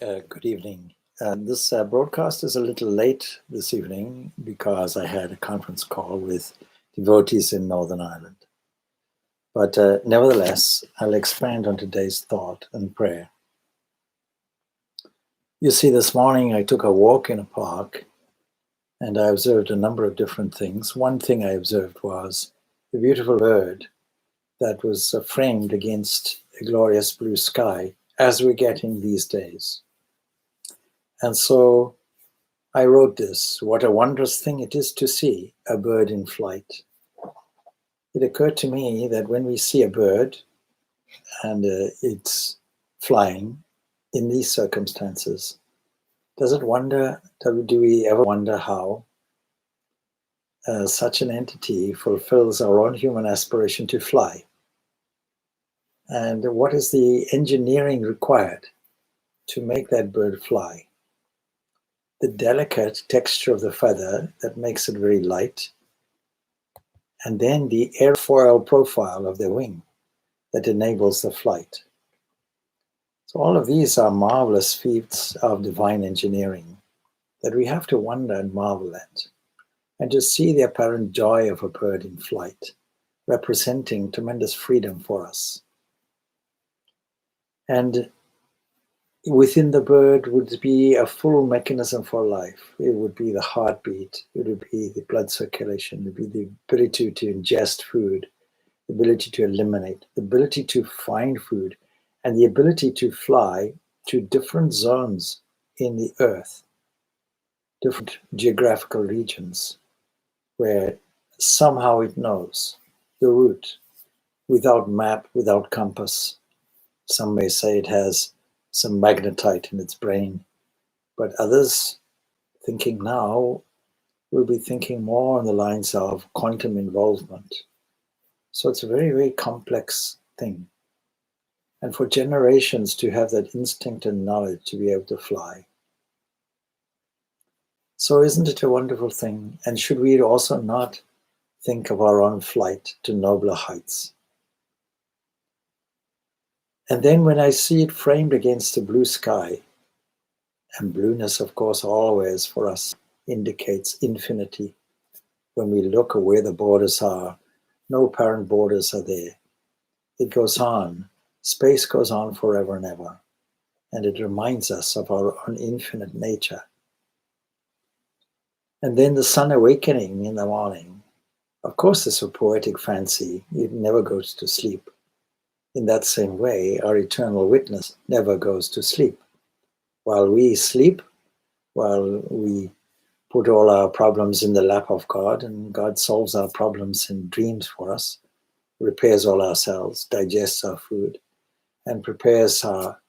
Good evening. This broadcast is a little late this evening because I had a conference call with devotees in Northern Ireland. But nevertheless, I'll expand on today's thought and prayer. You see, this morning I took a walk in a park and I observed a number of different things. One thing I observed was a beautiful bird that was framed against a glorious blue sky, as we're getting these days. And so I wrote this: what a wondrous thing it is to see a bird in flight. It occurred to me that when we see a bird and it's flying in these circumstances, do we ever wonder how such an entity fulfills our own human aspiration to fly? And what is the engineering required to make that bird fly? The delicate texture of the feather that makes it very light, and then the airfoil profile of the wing that enables the flight. So all of these are marvelous feats of divine engineering that we have to wonder and marvel at, and to see the apparent joy of a bird in flight, representing tremendous freedom for us. And within the bird would be a full mechanism for life. It would be the heartbeat, it would be the blood circulation, it would be the ability to ingest food, the ability to eliminate, the ability to find food, and the ability to fly to different zones in the earth, different geographical regions, where somehow it knows the route without map, without compass. Some may say it has some magnetite in its brain, but others, thinking now, will be thinking more on the lines of quantum involvement. So it's a very, very complex thing. And for generations to have that instinct and knowledge to be able to fly. So isn't it a wonderful thing? And should we also not think of our own flight to nobler heights? And then when I see it framed against the blue sky, and blueness, of course, always for us indicates infinity. When we look at where the borders are, no apparent borders are there. It goes on. Space goes on forever and ever. And it reminds us of our own infinite nature. And then the sun awakening in the morning. Of course, it's a poetic fancy. It never goes to sleep. In that same way, our eternal witness never goes to sleep. While we sleep, while we put all our problems in the lap of God, and God solves our problems in dreams for us, repairs all our cells, digests our food, and prepares our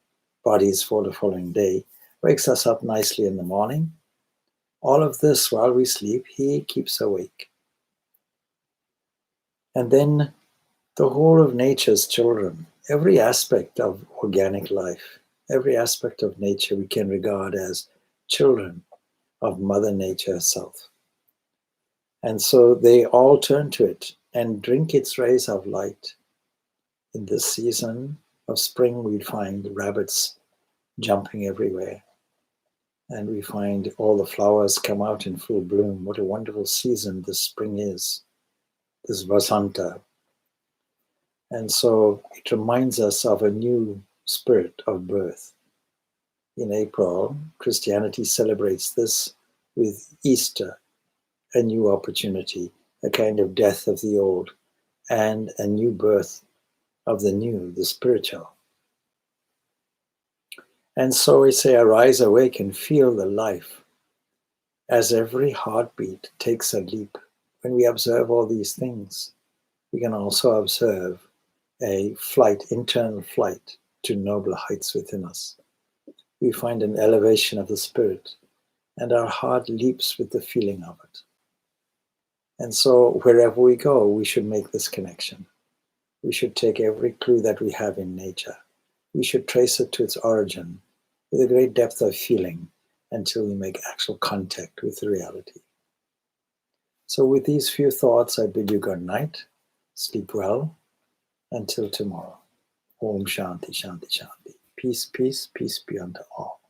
bodies for the following day, wakes us up nicely in the morning. All of this while we sleep, He keeps awake. And then the whole of nature's children, every aspect of organic life, every aspect of nature we can regard as children of Mother Nature herself. And so they all turn to it and drink its rays of light. In this season of spring, we find rabbits jumping everywhere. And we find all the flowers come out in full bloom. What a wonderful season this spring is, this Vasanta. And so it reminds us of a new spirit of birth. In April, Christianity celebrates this with Easter, a new opportunity, a kind of death of the old, and a new birth of the new, the spiritual. And so we say, arise, awake, and feel the life as every heartbeat takes a leap. When we observe all these things, we can also observe a flight, internal flight to nobler heights within us. We find an elevation of the spirit, and our heart leaps with the feeling of it. And so wherever we go, we should make this connection. We should take every clue that we have in nature. We should trace it to its origin with a great depth of feeling until we make actual contact with the reality. So with these few thoughts, I bid you good night. Sleep well. Until tomorrow. Om Shanti, Shanti, Shanti. Peace, peace, peace be unto all.